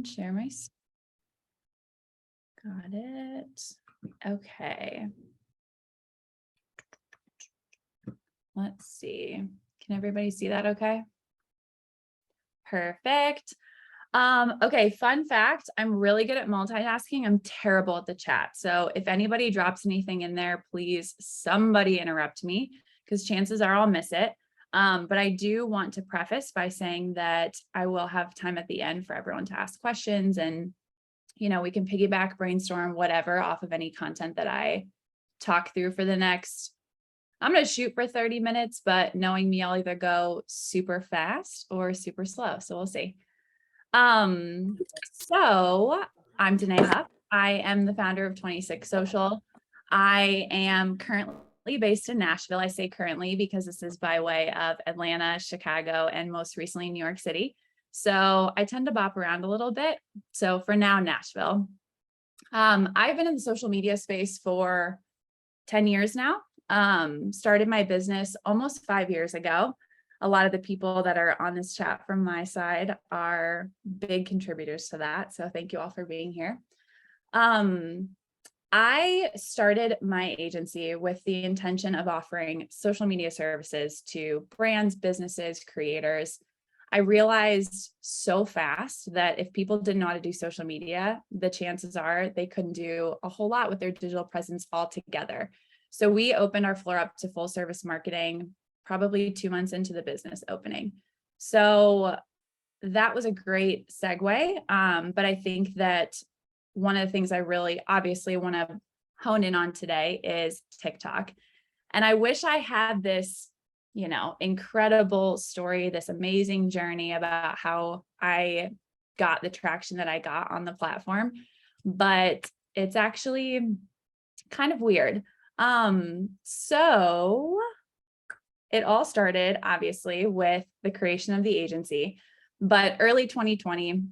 Share my. Got it. Okay. Let's see. Can everybody see that okay? Perfect. Okay, fun fact, I'm really good at multitasking. I'm terrible at the chat. So if anybody drops anything in there, please somebody interrupt me because chances are I'll miss it. But I do want to preface by saying that I will have time at the end for everyone to ask questions, and we can piggyback, brainstorm, whatever off of any content that I talk through for the next. I'm going to shoot for 30 minutes, but knowing me, I'll either go super fast or super slow. So we'll see. So I'm Danae Huff. I am the founder of 26 Social. I am currently based in Nashville. I say currently because this is by way of Atlanta, Chicago, and most recently New York City. So I tend to bop around a little bit. So for now, Nashville. I've been in the social media space for 10 years now. Started my business almost 5 years ago. A lot of the people that are on this chat from my side are big contributors to that. So thank you all for being here. I started my agency with the intention of offering social media services to brands, businesses, creators. I realized so fast that if people didn't know how to do social media, the chances are they couldn't do a whole lot with their digital presence altogether. So we opened our floor up to full service marketing probably 2 months into the business opening. So that was a great segue. But I think that one of the things I really obviously want to hone in on today is TikTok. And I wish I had this, incredible story, this amazing journey about how I got the traction that I got on the platform, but it's actually kind of weird. So it all started obviously with the creation of the agency, but early 2020,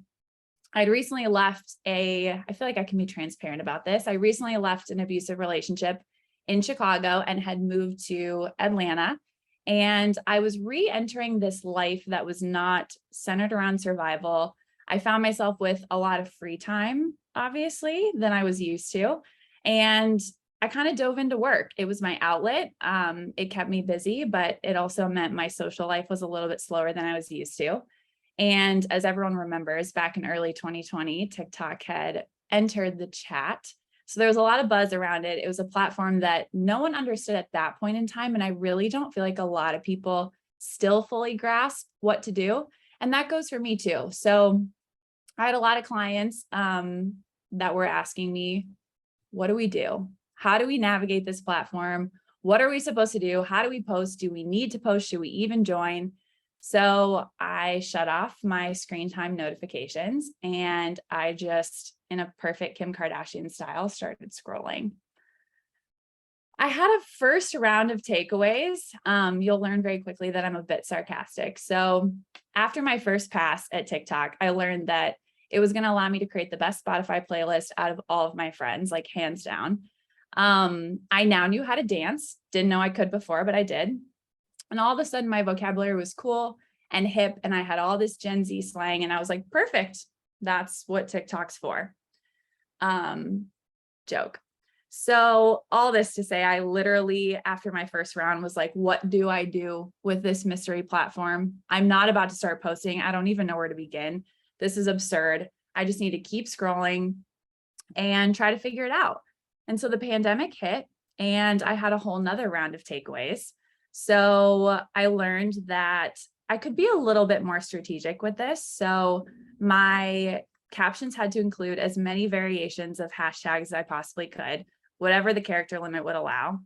I'd recently left I feel like I can be transparent about this. I recently left an abusive relationship in Chicago and had moved to Atlanta. And I was re-entering this life that was not centered around survival. I found myself with a lot of free time, obviously, than I was used to. And I kind of dove into work. It was my outlet. It kept me busy, but it also meant my social life was a little bit slower than I was used to. And as everyone remembers, back in early 2020, TikTok had entered the chat. So there was a lot of buzz around it. It was a platform that no one understood at that point in time. And I really don't feel like a lot of people still fully grasp what to do. And that goes for me too. So I had a lot of clients that were asking me, what do we do? How do we navigate this platform? What are we supposed to do? How do we post? Do we need to post? Should we even join? So I shut off my screen time notifications and I just, in a perfect Kim Kardashian style, started scrolling. I had a first round of takeaways. You'll learn very quickly that I'm a bit sarcastic. So after my first pass at TikTok, I learned that it was going to allow me to create the best Spotify playlist out of all of my friends, like hands down. I now knew how to dance. Didn't know I could before, but I did. And all of a sudden my vocabulary was cool and hip and I had all this Gen Z slang and I was like, perfect. That's what TikTok's for. Joke. So all this to say, I literally, after my first round was like, what do I do with this mystery platform? I'm not about to start posting. I don't even know where to begin. This is absurd. I just need to keep scrolling and try to figure it out. And so the pandemic hit and I had a whole nother round of takeaways. So I learned that I could be a little bit more strategic with this. So my captions had to include as many variations of hashtags as I possibly could, whatever the character limit would allow.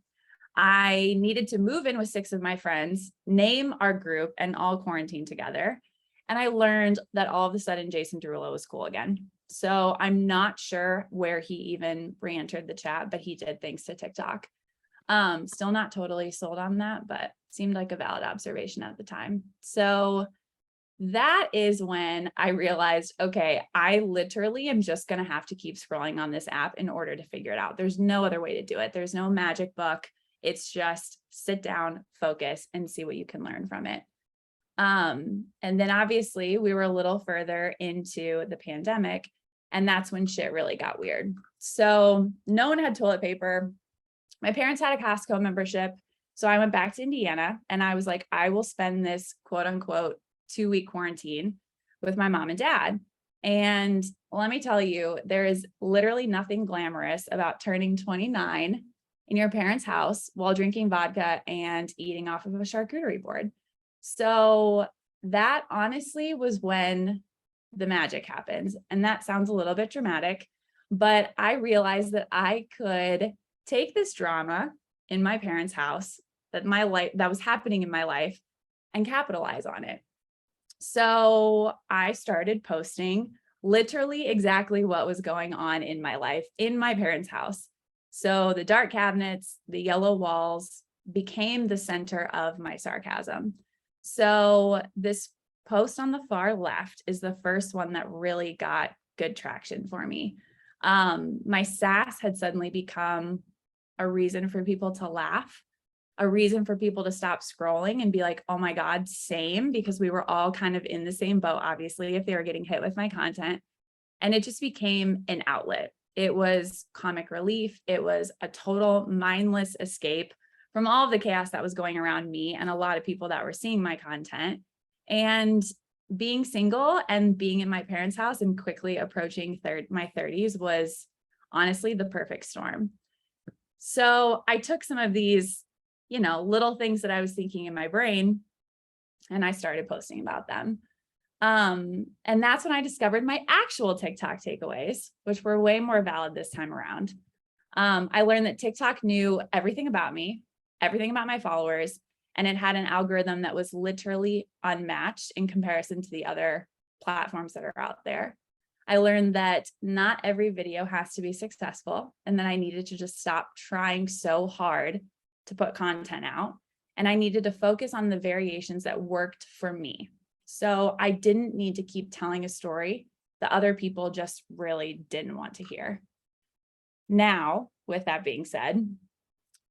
I needed to move in with 6 of my friends, name our group, and all quarantine together. And I learned that all of a sudden Jason Derulo was cool again. So I'm not sure where he even re-entered the chat, but he did thanks to TikTok. Still not totally sold on that, but seemed like a valid observation at the time. So that is when I realized, okay, I literally am just going to have to keep scrolling on this app in order to figure it out. There's no other way to do it. There's no magic book. It's just sit down, focus, and see what you can learn from it. And then obviously we were a little further into the pandemic, and that's when shit really got weird. So no one had toilet paper. My parents had a Costco membership. So I went back to Indiana and I was like, I will spend this quote unquote 2-week quarantine with my mom and dad. And let me tell you, there is literally nothing glamorous about turning 29 in your parents' house while drinking vodka and eating off of a charcuterie board. So that honestly was when the magic happens. And that sounds a little bit dramatic, but I realized that I could take this drama in my parents' house that was happening in my life and capitalize on it. So I started posting literally exactly what was going on in my life in my parents' house. So the dark cabinets, the yellow walls became the center of my sarcasm. So this post on the far left is the first one that really got good traction for me. My sass had suddenly become a reason for people to laugh, a reason for people to stop scrolling and be like, oh my God, same, because we were all kind of in the same boat, obviously, if they were getting hit with my content. And it just became an outlet. It was comic relief. It was a total mindless escape from all of the chaos that was going around me and a lot of people that were seeing my content. And being single and being in my parents' house and quickly approaching my 30s was honestly the perfect storm. So I took some of these, little things that I was thinking in my brain, and I started posting about them. And that's when I discovered my actual TikTok takeaways, which were way more valid this time around. I learned that TikTok knew everything about me, everything about my followers, and it had an algorithm that was literally unmatched in comparison to the other platforms that are out there. I learned that not every video has to be successful, and that I needed to just stop trying so hard to put content out. And I needed to focus on the variations that worked for me. So I didn't need to keep telling a story that other people just really didn't want to hear. Now, with that being said,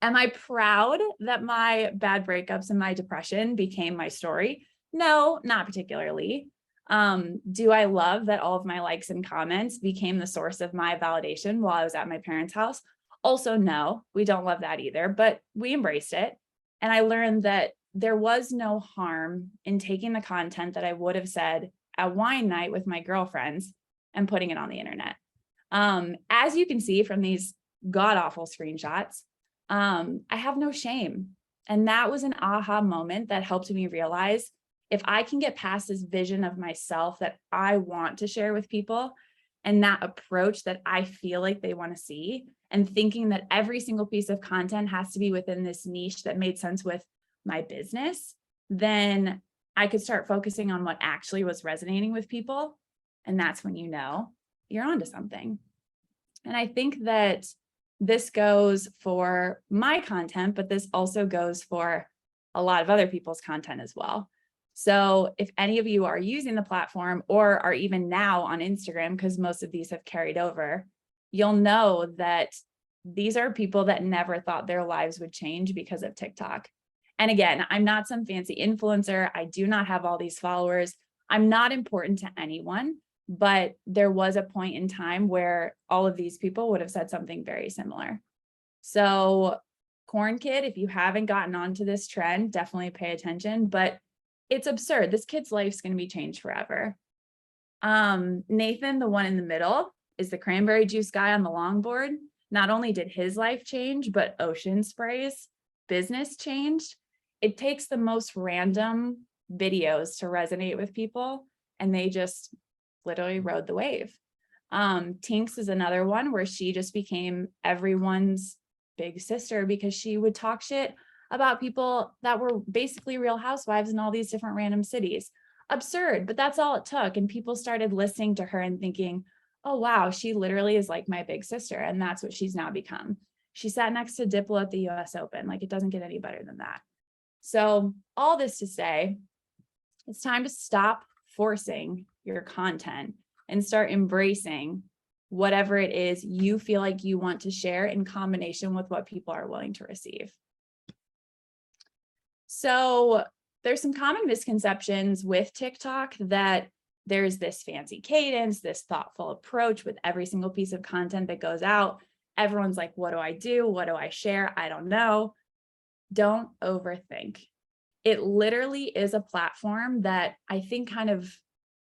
am I proud that my bad breakups and my depression became my story? No, not particularly. Do I love that all of my likes and comments became the source of my validation while I was at my parents' house? Also, no, we don't love that either, but we embraced it. And I learned that there was no harm in taking the content that I would have said at wine night with my girlfriends and putting it on the internet. As you can see from these god-awful screenshots, I have no shame. And that was an aha moment that helped me realize if I can get past this vision of myself that I want to share with people and that approach that I feel like they want to see, and thinking that every single piece of content has to be within this niche that made sense with my business, then I could start focusing on what actually was resonating with people. And that's when you're onto something. And I think that this goes for my content, but this also goes for a lot of other people's content as well. So if any of you are using the platform or are even now on Instagram, because most of these have carried over, you'll know that these are people that never thought their lives would change because of TikTok. And again, I'm not some fancy influencer. I do not have all these followers. I'm not important to anyone, but there was a point in time where all of these people would have said something very similar. So Corn Kid, if you haven't gotten onto this trend, definitely pay attention, but it's absurd. This kid's life's going to be changed forever. Nathan, the one in the middle, is the cranberry juice guy on the longboard. Not only did his life change, but Ocean Spray's business changed. It takes the most random videos to resonate with people, and they just literally rode the wave. Tinks is another one where she just became everyone's big sister because she would talk shit about people that were basically real housewives in all these different random cities. Absurd, but that's all it took. And people started listening to her and thinking, oh, wow, she literally is like my big sister. And that's what she's now become. She sat next to Diplo at the US Open. Like, it doesn't get any better than that. So all this to say, it's time to stop forcing your content and start embracing whatever it is you feel like you want to share in combination with what people are willing to receive. So there's some common misconceptions with TikTok that there's this fancy cadence, this thoughtful approach with every single piece of content that goes out. Everyone's like, what do I do? What do I share? I don't know. Don't overthink. It literally is a platform that I think kind of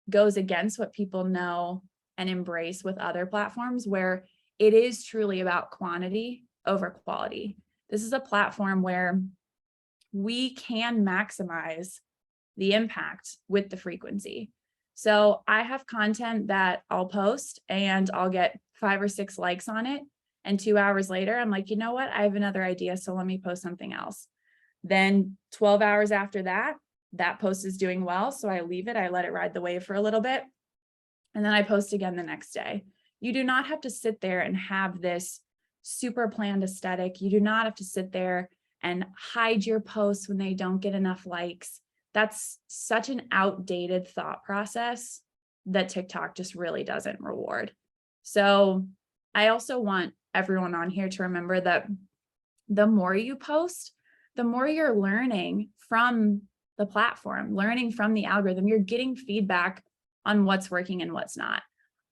goes against what people know and embrace with other platforms, where it is truly about quantity over quality. This is a platform where we can maximize the impact with the frequency. So I have content that I'll post and I'll get 5 or 6 likes on it. And 2 hours later, I'm like, you know what? I have another idea. So let me post something else. Then 12 hours after that, that post is doing well. So I leave it, I let it ride the wave for a little bit. And then I post again the next day. You do not have to sit there and have this super planned aesthetic. You do not have to sit there and hide your posts when they don't get enough likes. That's such an outdated thought process that TikTok just really doesn't reward. So I also want everyone on here to remember that the more you post, the more you're learning from the platform, learning from the algorithm. You're getting feedback on what's working and what's not.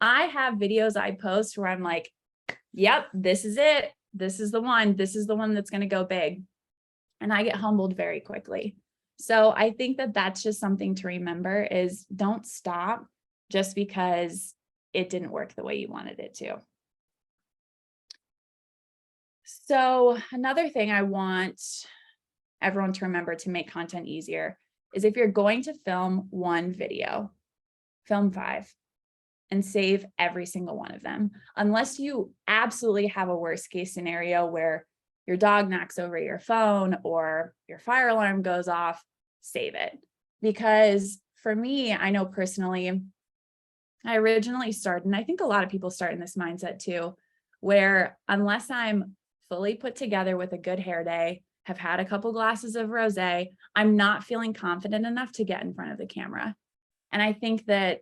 I have videos I post where I'm like, yep, this is it. This is the one. This is the one that's going to go big. And I get humbled very quickly. So I think that that's just something to remember, is don't stop just because it didn't work the way you wanted it to. So another thing I want everyone to remember to make content easier is, if you're going to film one video, film 5 and save every single one of them. Unless you absolutely have a worst case scenario where your dog knocks over your phone or your fire alarm goes off, save it. Because for me, I know personally, I originally started, and I think a lot of people start in this mindset too, where unless I'm fully put together with a good hair day, have had a couple glasses of rosé, I'm not feeling confident enough to get in front of the camera. And I think that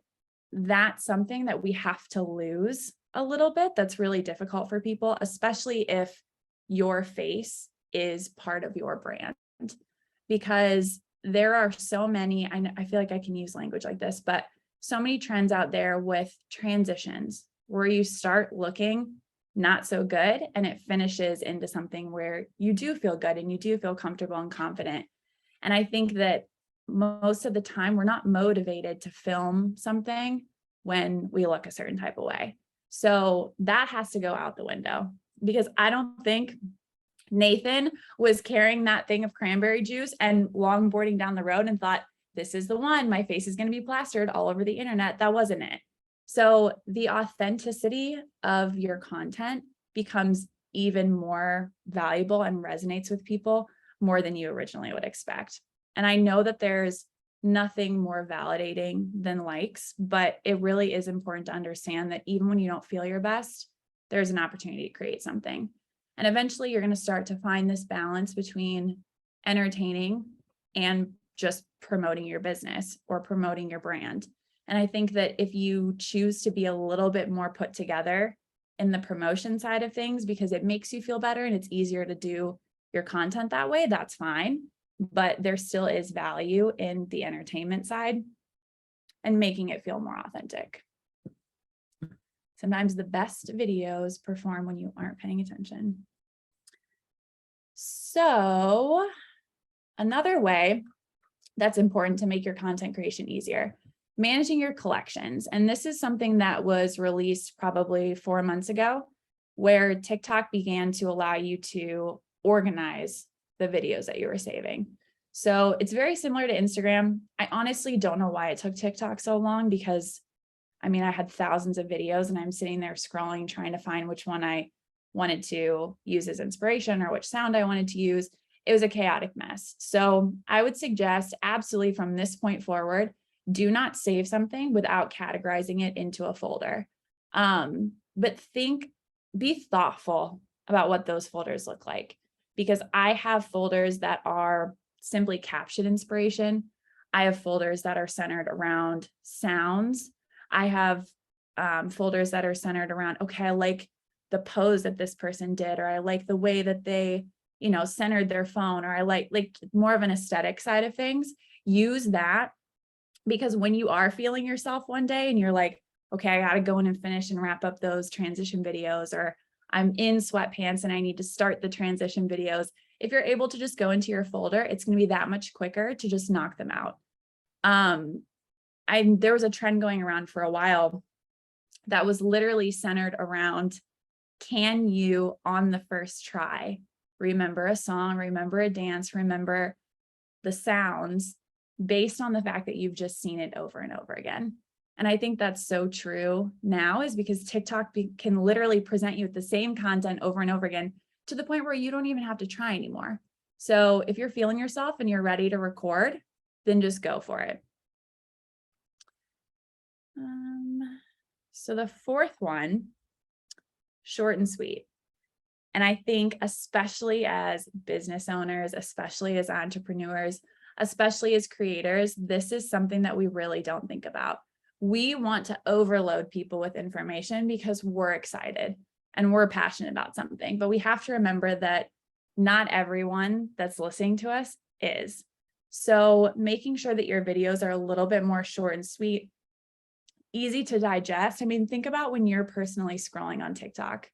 that's something that we have to lose a little bit. That's really difficult for people, especially if your face is part of your brand, because there are so many, I feel like I can use language like this, but so many trends out there with transitions where you start looking not so good and it finishes into something where you do feel good and you do feel comfortable and confident. And I think that most of the time we're not motivated to film something when we look a certain type of way. So that has to go out the window, because I don't think Nathan was carrying that thing of cranberry juice and longboarding down the road and thought, this is the one, my face is going to be plastered all over the internet. That wasn't it. So the authenticity of your content becomes even more valuable and resonates with people more than you originally would expect. And I know that there's nothing more validating than likes, but it really is important to understand that even when you don't feel your best, there's an opportunity to create something. And eventually you're going to start to find this balance between entertaining and just promoting your business or promoting your brand. And I think that if you choose to be a little bit more put together in the promotion side of things, because it makes you feel better and it's easier to do your content that way, that's fine. But there still is value in the entertainment side and making it feel more authentic. Sometimes the best videos perform when you aren't paying attention. So another way that's important to make your content creation easier, managing your collections. And this is something that was released probably 4 months ago, where TikTok began to allow you to organize the videos that you were saving. So it's very similar to Instagram. I honestly don't know why it took TikTok so long, because I mean, I had thousands of videos and I'm sitting there scrolling, trying to find which one I wanted to use as inspiration or which sound I wanted to use. It was a chaotic mess. So I would suggest absolutely from this point forward, do not save something without categorizing it into a folder. But be thoughtful about what those folders look like, because I have folders that are simply caption inspiration. I have folders that are centered around sounds. I have folders that are centered around, okay, I like the pose that this person did, or I like the way that they, centered their phone, or I like more of an aesthetic side of things. use that, because when you are feeling yourself one day and you're like, okay, I got to go in and finish and wrap up those transition videos, or I'm in sweatpants and I need to start the transition videos. If you're able to just go into your folder, it's going to be that much quicker to just knock them out. There was a trend going around for a while that was literally centered around, can you on the first try remember a song, remember a dance, remember the sounds based on the fact that you've just seen it over and over again. And I think that's so true now, is because TikTok can literally present you with the same content over and over again to the point where you don't even have to try anymore. So if you're feeling yourself and you're ready to record, then just go for it. So the fourth one, short and sweet. And I think especially as business owners, especially as entrepreneurs, especially as creators, this is something that we really don't think about. We want to overload people with information because we're excited and we're passionate about something, but we have to remember that not everyone that's listening to us is. So making sure that your videos are a little bit more short and sweet, easy to digest. I mean, think about when you're personally scrolling on TikTok.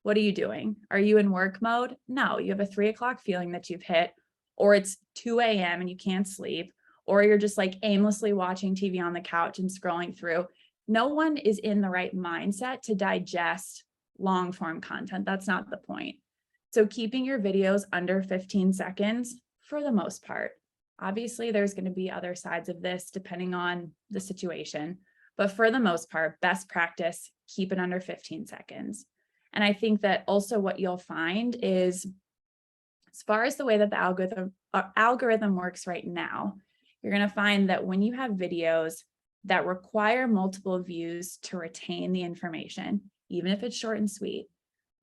What are you doing? Are you in work mode? No, you have a 3 o'clock feeling that you've hit, or it's 2 a.m. and you can't sleep, or you're just like aimlessly watching TV on the couch and scrolling through. No one is in the right mindset to digest long form content. That's not the point. So keeping your videos under 15 seconds for the most part. Obviously, there's going to be other sides of this depending on the situation, but for the most part, best practice, keep it under 15 seconds. And I think that also what you'll find is, as far as the way that the algorithm works right now, you're going to find that when you have videos that require multiple views to retain the information, even if it's short and sweet,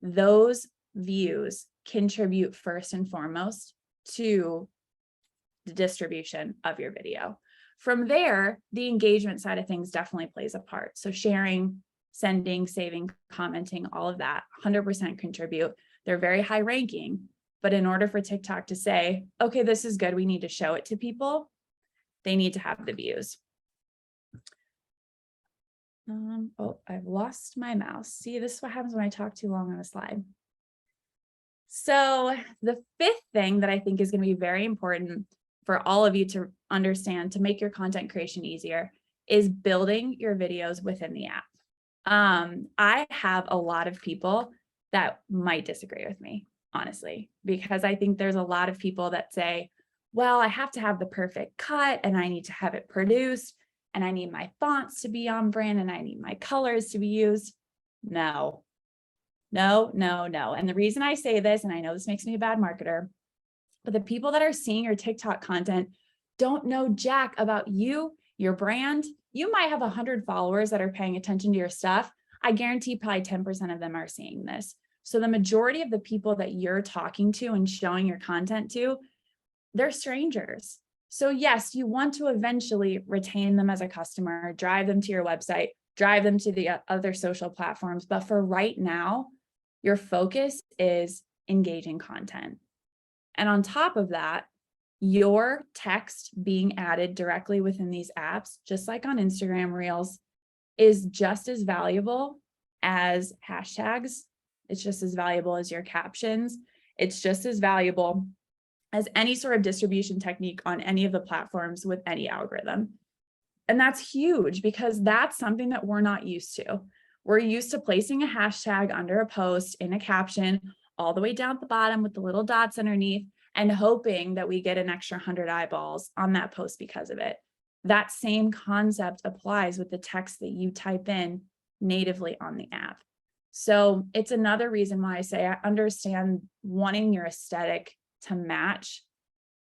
those views contribute first and foremost to the distribution of your video. From there, the engagement side of things definitely plays a part. So sharing, sending, saving, commenting, all of that 100% contribute. They're very high ranking, but in order for TikTok to say, okay, this is good, we need to show it to people, they need to have the views. Oh, I've lost my mouse. See, this is what happens when I talk too long on a slide. So the fifth thing that I think is going to be very important for all of you to understand to make your content creation easier is building your videos within the app. I have a lot of people that might disagree with me, honestly, because I think there's a lot of people that say, well, I have to have the perfect cut and I need to have it produced and I need my fonts to be on brand and I need my colors to be used. No. And the reason I say this, and I know this makes me a bad marketer, but the people that are seeing your TikTok content don't know jack about you, your brand. You might have 100 followers that are paying attention to your stuff. I guarantee probably 10% of them are seeing this. So the majority of the people that you're talking to and showing your content to, they're strangers. So yes, you want to eventually retain them as a customer, drive them to your website, drive them to the other social platforms. But for right now, your focus is engaging content. And on top of that, your text being added directly within these apps, just like on Instagram Reels, is just as valuable as hashtags. It's just as valuable as your captions. It's just as valuable as any sort of distribution technique on any of the platforms with any algorithm. And that's huge because that's something that we're not used to. We're used to placing a hashtag under a post in a caption all the way down at the bottom with the little dots underneath and hoping that we get an extra 100 eyeballs on that post because of it. That same concept applies with the text that you type in natively on the app. So it's another reason why I say I understand wanting your aesthetic to match,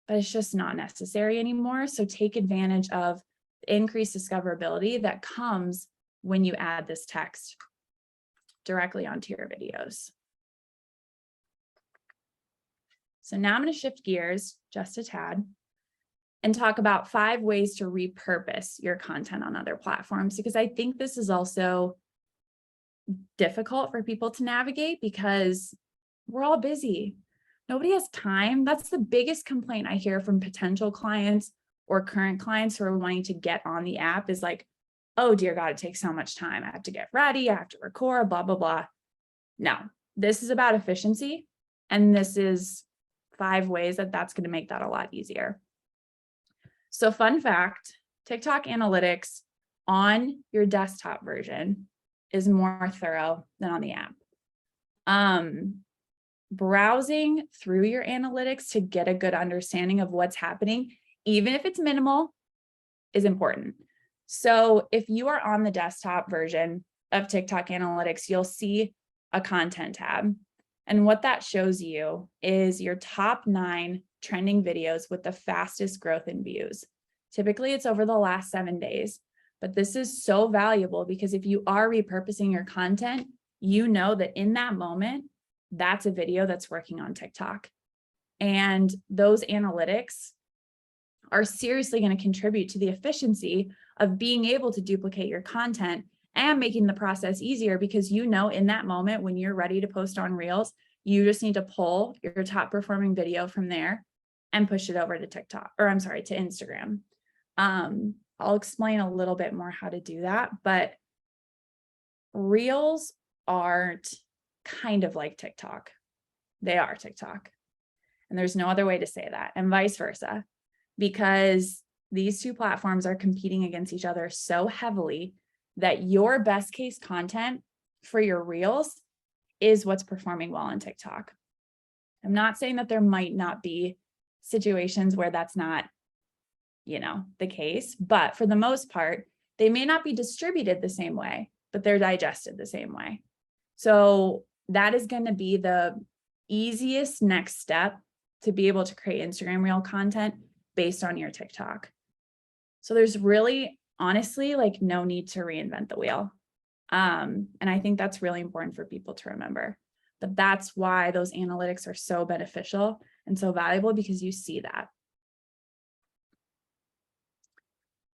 but it's just not necessary anymore. So take advantage of the increased discoverability that comes when you add this text directly onto your videos. So now I'm going to shift gears just a tad and talk about 5 ways to repurpose your content on other platforms, because I think this is also difficult for people to navigate because we're all busy. Nobody has time. That's the biggest complaint I hear from potential clients or current clients who are wanting to get on the app is like, oh dear God, it takes so much time. I have to get ready, I have to record, blah, blah, blah. No, this is about efficiency. And this is 5 ways that that's going to make that a lot easier. So fun fact, TikTok analytics on your desktop version is more thorough than on the app. Browsing through your analytics to get a good understanding of what's happening, even if it's minimal, is important. So if you are on the desktop version of TikTok analytics, you'll see a content tab. And what that shows you is your top 9 trending videos with the fastest growth in views. Typically, it's over the last 7 days, but this is so valuable because if you are repurposing your content, you know that in that moment, that's a video that's working on TikTok. And those analytics are seriously going to contribute to the efficiency of being able to duplicate your content and making the process easier, because you know in that moment when you're ready to post on Reels, you just need to pull your top performing video from there and push it over to TikTok, or I'm sorry, to Instagram. I'll explain a little bit more how to do that, but Reels aren't kind of like TikTok. They are TikTok. And there's no other way to say that, and vice versa, because these 2 platforms are competing against each other so heavily that your best case content for your Reels is what's performing well on TikTok. I'm not saying that there might not be situations where that's not, the case, but for the most part, they may not be distributed the same way, but they're digested the same way. So that is going to be the easiest next step to be able to create Instagram Reel content based on your TikTok. So there's really, honestly, like no need to reinvent the wheel. And I think that's really important for people to remember. But that's why those analytics are so beneficial and so valuable, because you see that.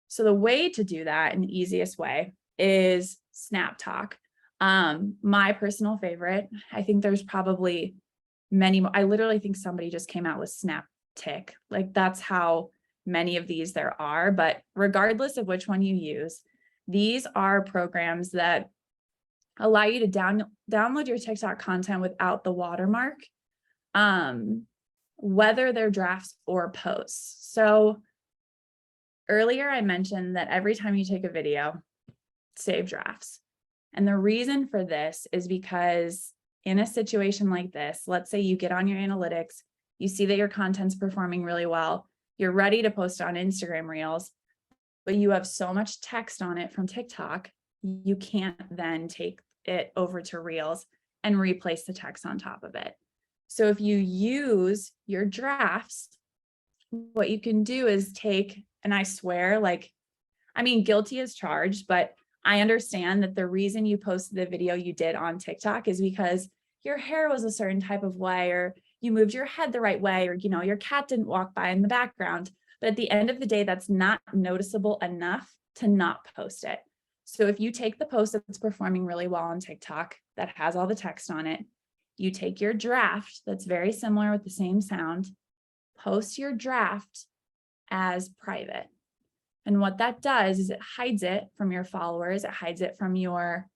So the way to do that, and the easiest way, is Snap Tock. My personal favorite. I think there's probably many more. I literally think somebody just came out with Snap Tick. Like that's how many of these there are. But regardless of which one you use, these are programs that allow you to download your TikTok content without the watermark, whether they're drafts or posts. So earlier I mentioned that every time you take a video, save drafts. And the reason for this is because in a situation like this, let's say you get on your analytics, you see that your content's performing really well, you're ready to post on Instagram Reels, but you have so much text on it from TikTok, you can't then take it over to Reels and replace the text on top of it. So if you use your drafts, what you can do is take, and I swear, guilty as charged, but I understand that the reason you posted the video you did on TikTok is because your hair was a certain type of way, or you moved your head the right way, or, your cat didn't walk by in the background. But at the end of the day, that's not noticeable enough to not post it. So if you take the post that's performing really well on TikTok that has all the text on it, you take your draft that's very similar with the same sound, post your draft as private. And what that does is it hides it from your followers, it hides it from your,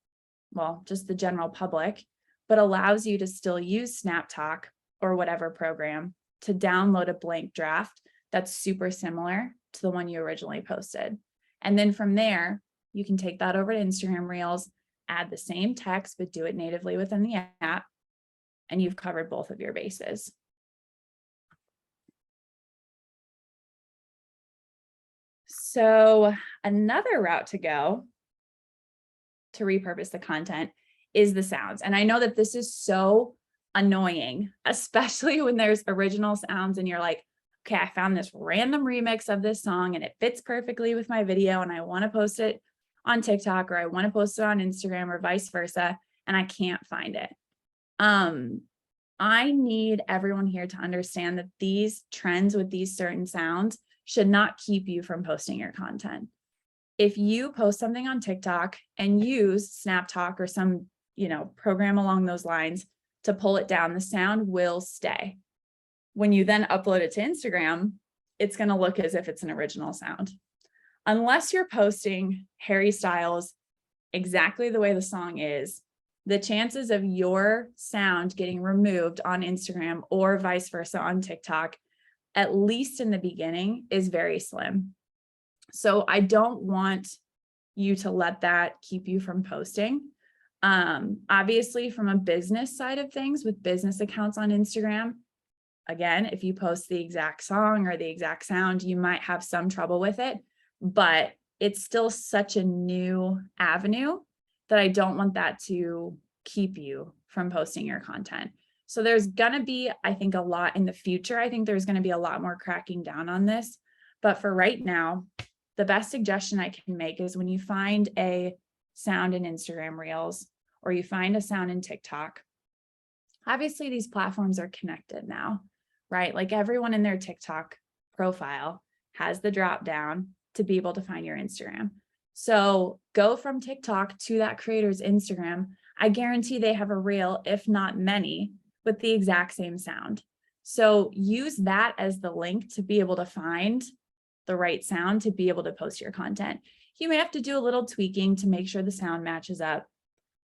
just the general public, but allows you to still use Snap Tock or whatever program to download a blank draft that's super similar to the one you originally posted. And then from there, you can take that over to Instagram Reels, add the same text, but do it natively within the app, and you've covered both of your bases. So another route to go to repurpose the content is the sounds. And I know that this is so annoying, especially when there's original sounds and you're like, okay, I found this random remix of this song and it fits perfectly with my video and I want to post it on TikTok, or I want to post it on Instagram, or vice versa, and I can't find it. I need everyone here to understand that these trends with these certain sounds should not keep you from posting your content. If you post something on TikTok and use Snap Tock or some, program along those lines to pull it down, the sound will stay. When you then upload it to Instagram, it's going to look as if it's an original sound. Unless you're posting Harry Styles exactly the way the song is, the chances of your sound getting removed on Instagram or vice versa on TikTok, at least in the beginning, is very slim. So I don't want you to let that keep you from posting. Obviously, from a business side of things, with business accounts on Instagram, again, if you post the exact song or the exact sound, you might have some trouble with it, but it's still such a new avenue that I don't want that to keep you from posting your content. So there's going to be, I think, a lot in the future. I think there's going to be a lot more cracking down on this. But for right now, the best suggestion I can make is when you find a sound in Instagram Reels or you find a sound in TikTok, obviously these platforms are connected now, right? Like everyone in their TikTok profile has the drop down to be able to find your Instagram. So go from TikTok to that creator's Instagram. I guarantee they have a reel, if not many, with the exact same sound. So use that as the link to be able to find the right sound to be able to post your content. You may have to do a little tweaking to make sure the sound matches up,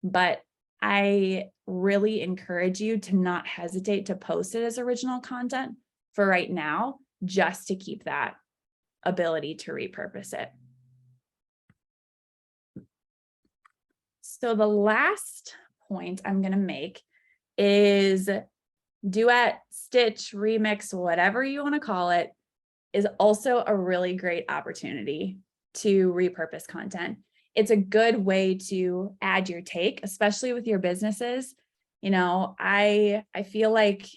but I really encourage you to not hesitate to post it as original content for right now, just to keep that ability to repurpose it. So the last point I'm going to make is duet, stitch, remix, whatever you want to call it, is also a really great opportunity to repurpose content. It's a good way to add your take, especially with your businesses. You know, I feel like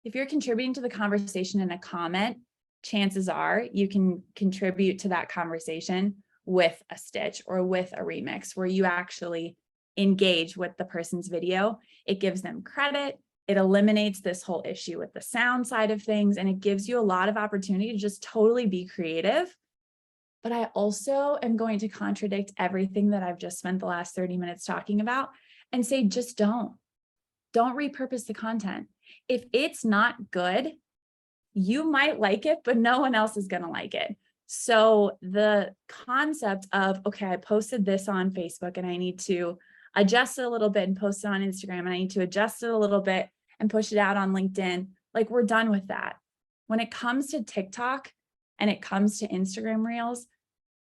if you're contributing to the conversation in a comment, chances are you can contribute to that conversation with a stitch or with a remix where you actually engage with the person's video. It gives them credit. It eliminates this whole issue with the sound side of things, and it gives you a lot of opportunity to just totally be creative. But I also am going to contradict everything that I've just spent the last 30 minutes talking about and say, just don't repurpose the content. If it's not good, you might like it, but no one else is going to like it. So the concept of, okay, I posted this on Facebook and I need to adjust it a little bit and post it on Instagram, and I need to adjust it a little bit and push it out on LinkedIn. Like, we're done with that. When it comes to TikTok and it comes to Instagram Reels,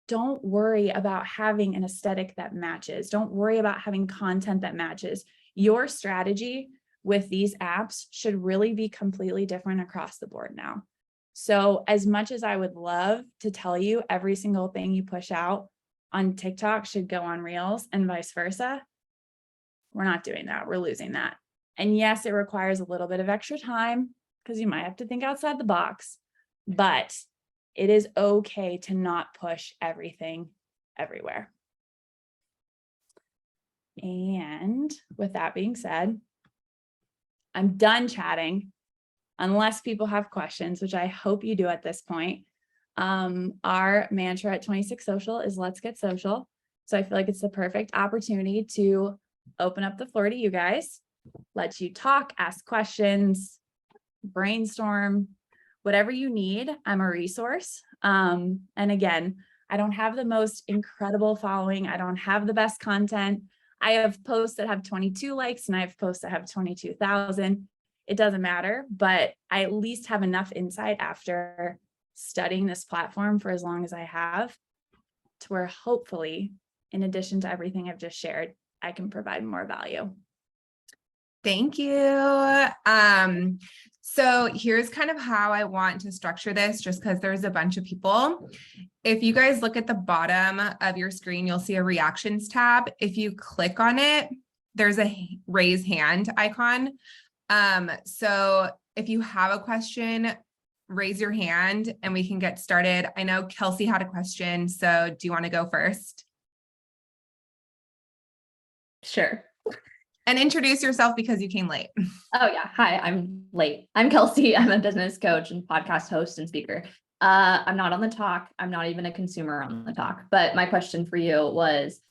don't worry about having an aesthetic that matches. Don't worry about having content that matches. Your strategy with these apps should really be completely different across the board now. So as much as I would love to tell you every single thing you push out on TikTok should go on Reels and vice versa, we're not doing that. We're losing that. And yes, it requires a little bit of extra time because you might have to think outside the box, but it is okay to not push everything everywhere. And with that being said, I'm done chatting, unless people have questions, which I hope you do at this point. Our mantra at 26 Social is let's get social. So I feel like it's the perfect opportunity to open up the floor to you guys, let you talk, ask questions, brainstorm, whatever you need. I'm a resource. And again, I don't have the most incredible following. I don't have the best content. I have posts that have 22 likes and I have posts that have 22,000. It doesn't matter, but I at least have enough insight after studying this platform for as long as I have to where hopefully, in addition to everything I've just shared, I can provide more value. Thank you. So here's kind of how I want to structure this, just because there's a bunch of people. If you guys look at the bottom of your screen, you'll see a reactions tab. If you click on it, there's a raise hand icon. So if you have a question, raise your hand and we can get started. I know Kelsey had a question, so do you want to go first? Sure. And introduce yourself because you came late. Oh yeah. Hi, I'm late. I'm Kelsey. I'm a business coach and podcast host and speaker. I'm not on the Tock. I'm not even a consumer on the Tock. But my question for you was,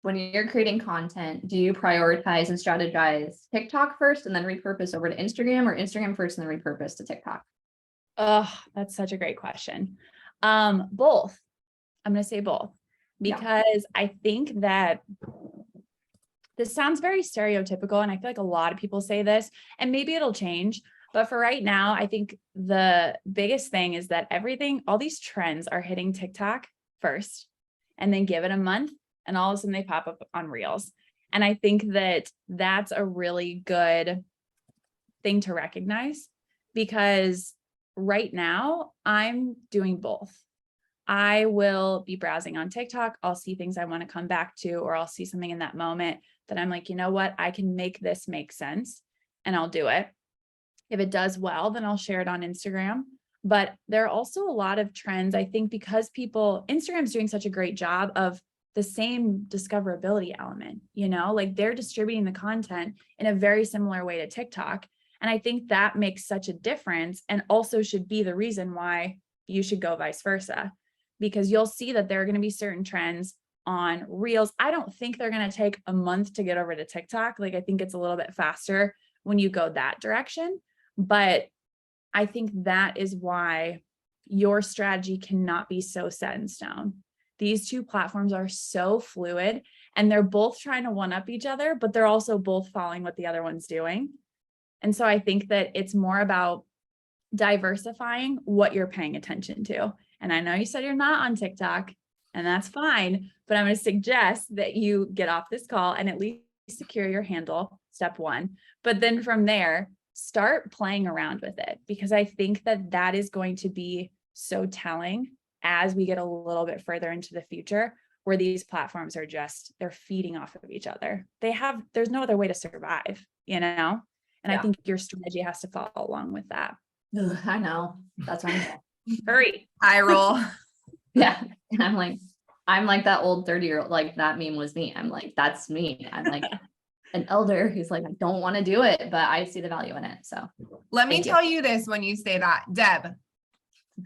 when you're creating content, do you prioritize and strategize TikTok first and then repurpose over to Instagram, or Instagram first and then repurpose to TikTok? Oh, that's such a great question. Both. I'm going to say both Yeah. because I think that this sounds very stereotypical. And I feel like a lot of people say this, and maybe it'll change. But for right now, I think the biggest thing is that all these trends are hitting TikTok first, and then give it a month, and all of a sudden they pop up on Reels. And I think that that's a really good thing to recognize, because right now I'm doing both. I will be browsing on TikTok. I'll see things I want to come back to, or I'll see something in that moment that I'm like, you know what, I can make this make sense, and I'll do it. If it does well, then I'll share it on Instagram. But there are also a lot of trends, I think, because Instagram's doing such a great job of the same discoverability element, like they're distributing the content in a very similar way to TikTok. And I think that makes such a difference, and also should be the reason why you should go vice versa, because you'll see that there are going to be certain trends on Reels. I don't think they're going to take a month to get over to TikTok. Like, I think it's a little bit faster when you go that direction. But I think that is why your strategy cannot be so set in stone. These two platforms are so fluid, and they're both trying to one up each other, but they're also both following what the other one's doing. And so I think that it's more about diversifying what you're paying attention to. And I know you said you're not on TikTok, and that's fine, but I'm going to suggest that you get off this call and at least secure your handle, step one. But then from there, start playing around with it, because I think that that is going to be so telling as we get a little bit further into the future, where these platforms are they're feeding off of each other. There's no other way to survive, And I think your strategy has to follow along with that. Ugh, I know. That's what I'm saying. Hurry. Eye roll. Yeah. And I'm like that old 30-year-old, like that meme was me. I'm like, that's me. I'm like an elder who's like, I don't want to do it, but I see the value in it. So Let me Thank you. tell you this when you say that,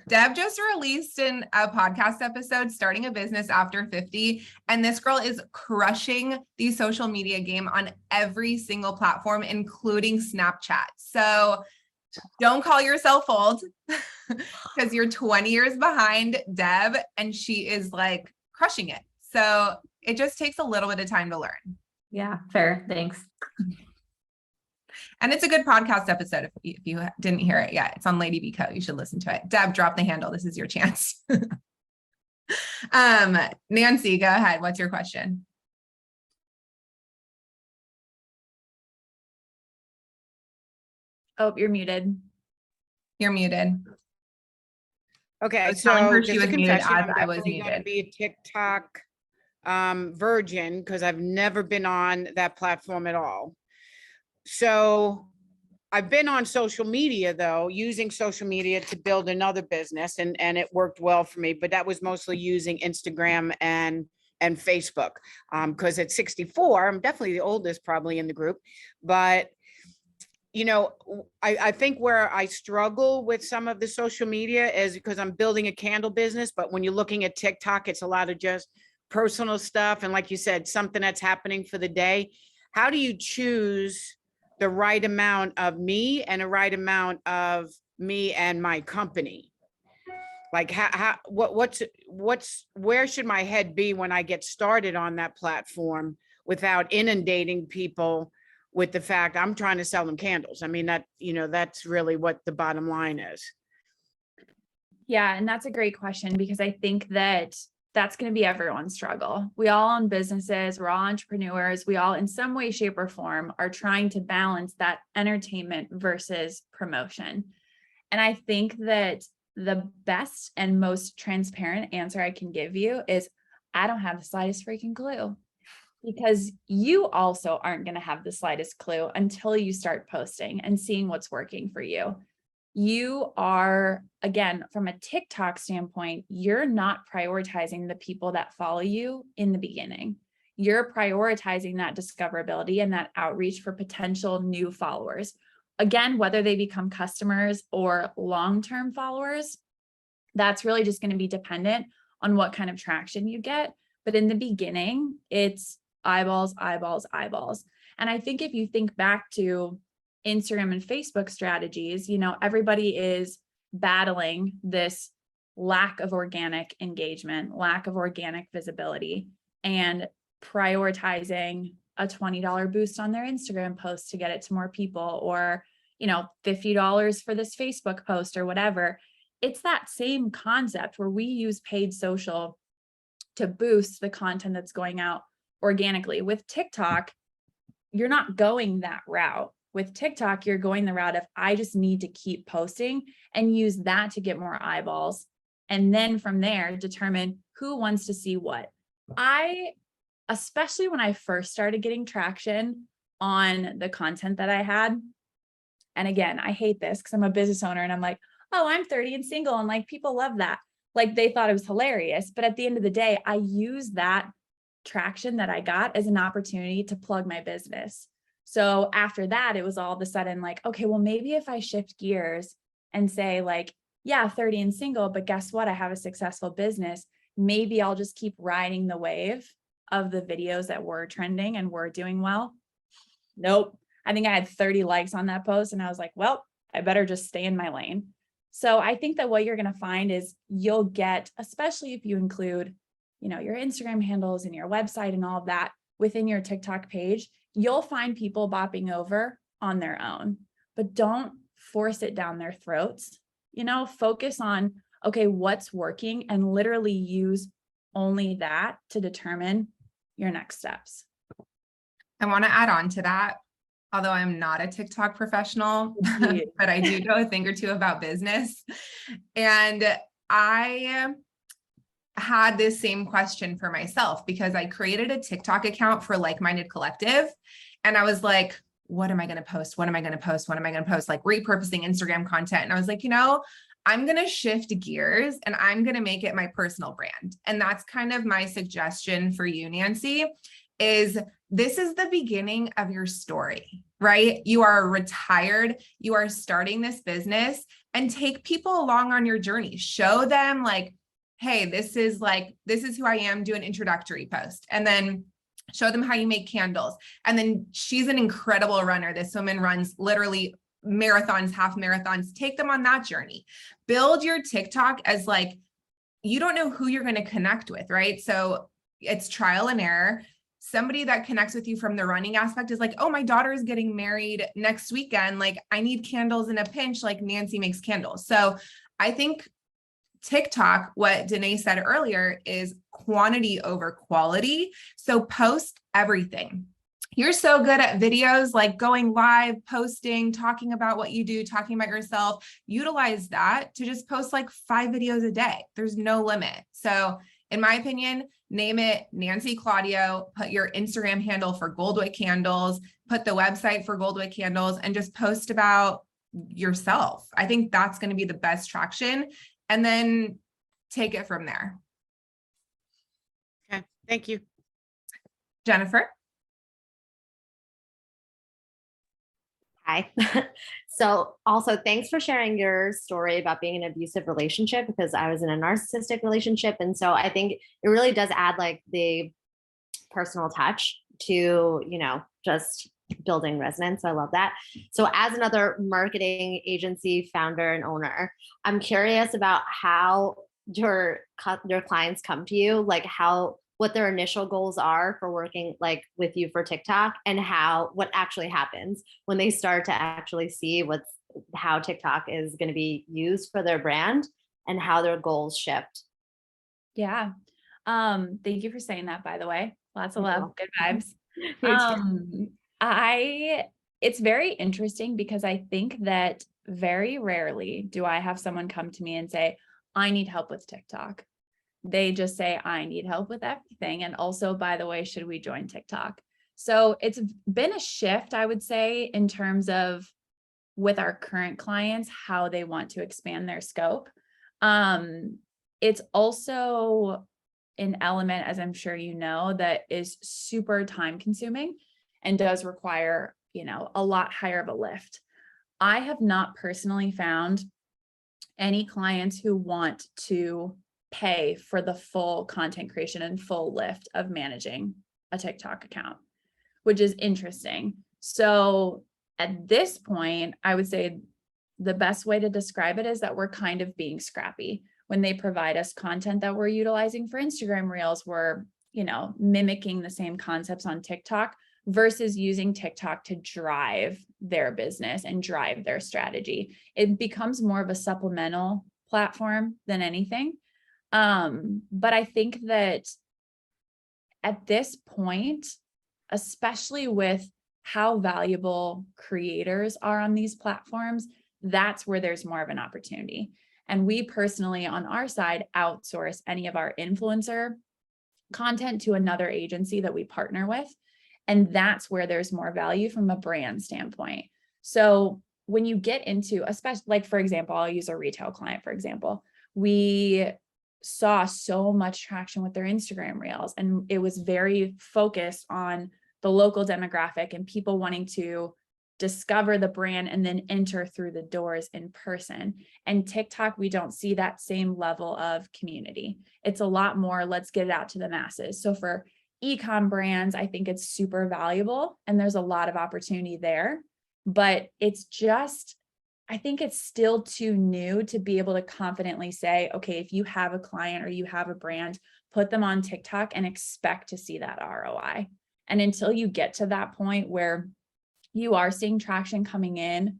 Deb just released a podcast episode, Starting a Business After 50. And this girl is crushing the social media game on every single platform, including Snapchat. So don't call yourself old, because you're 20 years behind Deb, and she is like crushing it. So it just takes a little bit of time to learn. yeah, fair. Thanks. And it's a good podcast episode. If you didn't hear it yet, it's on Lady B Co. You should listen to it. Deb, drop the handle. This is your chance. Nancy, go ahead. What's your question? Oh, you're muted. You're muted. I Okay, was telling her so she just a was muted confession, as I'm I was definitely gonna muted. be a TikTok virgin, because I've never been on that platform at all. So I've been on social media, though, using social media to build another business, and it worked well for me, but that was mostly using Instagram and Facebook. Because at 64, I'm definitely the oldest probably in the group, but I think where I struggle with some of the social media is because I'm building a candle business, but when you're looking at TikTok, it's a lot of just personal stuff. And like you said, something that's happening for the day. How do you choose the right amount of me and a right amount of me and my company? Like where should my head be when I get started on that platform without inundating people with the fact I'm trying to sell them candles? I mean, that's really what the bottom line is. Yeah. And that's a great question, because I think that that's going to be everyone's struggle. We all own businesses, we're all entrepreneurs. We all, in some way, shape, or form, are trying to balance that entertainment versus promotion. And I think that the best and most transparent answer I can give you is I don't have the slightest freaking clue, because you also aren't going to have the slightest clue until you start posting and seeing what's working for you. You are, again, from a TikTok standpoint, you're not prioritizing the people that follow you in the beginning. You're prioritizing that discoverability and that outreach for potential new followers. Again, whether they become customers or long-term followers, that's really just going to be dependent on what kind of traction you get. But in the beginning, it's eyeballs, eyeballs, eyeballs. And I think if you think back to Instagram and Facebook strategies, everybody is battling this lack of organic engagement, lack of organic visibility, and prioritizing a $20 boost on their Instagram post to get it to more people, or, $50 for this Facebook post or whatever. It's that same concept where we use paid social to boost the content that's going out organically. With TikTok, you're not going that route. With TikTok, you're going the route of, I just need to keep posting and use that to get more eyeballs. And then from there, determine who wants to see what. Especially when I first started getting traction on the content that I had. And again, I hate this because I'm a business owner and I'm like, oh, I'm 30 and single. And like, people love that. Like, they thought it was hilarious. But at the end of the day, I use that traction that I got as an opportunity to plug my business. So after that, it was all of a sudden like, okay, well, maybe if I shift gears and say like, yeah, 30 and single, but guess what? I have a successful business. Maybe I'll just keep riding the wave of the videos that were trending and were doing well. Nope. I think I had 30 likes on that post and I was like, well, I better just stay in my lane. So I think that what you're going to find is you'll get, especially if you include, your Instagram handles and your website and all of that within your TikTok page, you'll find people bopping over on their own, but don't force it down their throats. Focus on, okay, what's working, and literally use only that to determine your next steps. I want to add on to that. Although I'm not a TikTok professional, but I do know a thing or two about business. And I had this same question for myself because I created a TikTok account for Like-Minded Collective. And I was like, what am I going to post? What am I going to post? What am I going to post? Like repurposing Instagram content. And I was like, I'm going to shift gears and I'm going to make it my personal brand. And that's kind of my suggestion for you, Nancy, is this is the beginning of your story, right? You are retired, you are starting this business, and take people along on your journey. Show them like, hey, this is who I am, do an introductory post, and then show them how you make candles. And then she's an incredible runner. This woman runs literally marathons, half marathons. Take them on that journey. Build your TikTok as like, you don't know who you're going to connect with, right? So it's trial and error. Somebody that connects with you from the running aspect is like, oh, my daughter is getting married next weekend. Like, I need candles in a pinch, like Nancy makes candles. So I think TikTok, what Danae said earlier, is quantity over quality. So post everything. You're so good at videos, like going live, posting, talking about what you do, talking about yourself. Utilize that to just post like 5 videos a day. There's no limit. So in my opinion, name it Nancy Claudio, put your Instagram handle for Goldwick Candles, put the website for Goldwick Candles, and just post about yourself. I think that's going to be the best traction, and then take it from there. Okay, thank you. Jennifer? Hi. So also thanks for sharing your story about being in an abusive relationship, because I was in a narcissistic relationship. And so I think it really does add like the personal touch to, just building resonance. So I love that. So as another marketing agency founder and owner, I'm curious about how your clients come to you, like what their initial goals are for working like with you for TikTok, and what actually happens when they start to actually see how TikTok is going to be used for their brand and how their goals shift. Yeah. Thank you for saying that, by the way. Lots of love, good vibes. It's very interesting because I think that very rarely do I have someone come to me and say, I need help with TikTok. They just say, I need help with everything. And also, by the way, should we join TikTok? So it's been a shift, I would say, in terms of with our current clients, how they want to expand their scope. It's also an element, as I'm sure you know, that is super time consuming and does require, a lot higher of a lift. I have not personally found any clients who want to pay for the full content creation and full lift of managing a TikTok account, which is interesting. So at this point, I would say the best way to describe it is that we're kind of being scrappy. When they provide us content that we're utilizing for Instagram Reels, we're, mimicking the same concepts on TikTok versus using TikTok to drive their business and drive their strategy. It becomes more of a supplemental platform than anything. But I think that at this point, especially with how valuable creators are on these platforms, that's where there's more of an opportunity. And we personally, on our side, outsource any of our influencer content to another agency that we partner with. And that's where there's more value from a brand standpoint. So when you get into, especially like, for example, I'll use a retail client, for example, we saw so much traction with their Instagram Reels, and it was very focused on the local demographic and people wanting to discover the brand and then enter through the doors in person. And TikTok, we don't see that same level of community. It's a lot more, let's get it out to the masses. So for e-com brands, I think it's super valuable and there's a lot of opportunity there, but it's just, I think it's still too new to be able to confidently say, okay, if you have a client or you have a brand, put them on TikTok and expect to see that ROI. And until you get to that point where you are seeing traction coming in,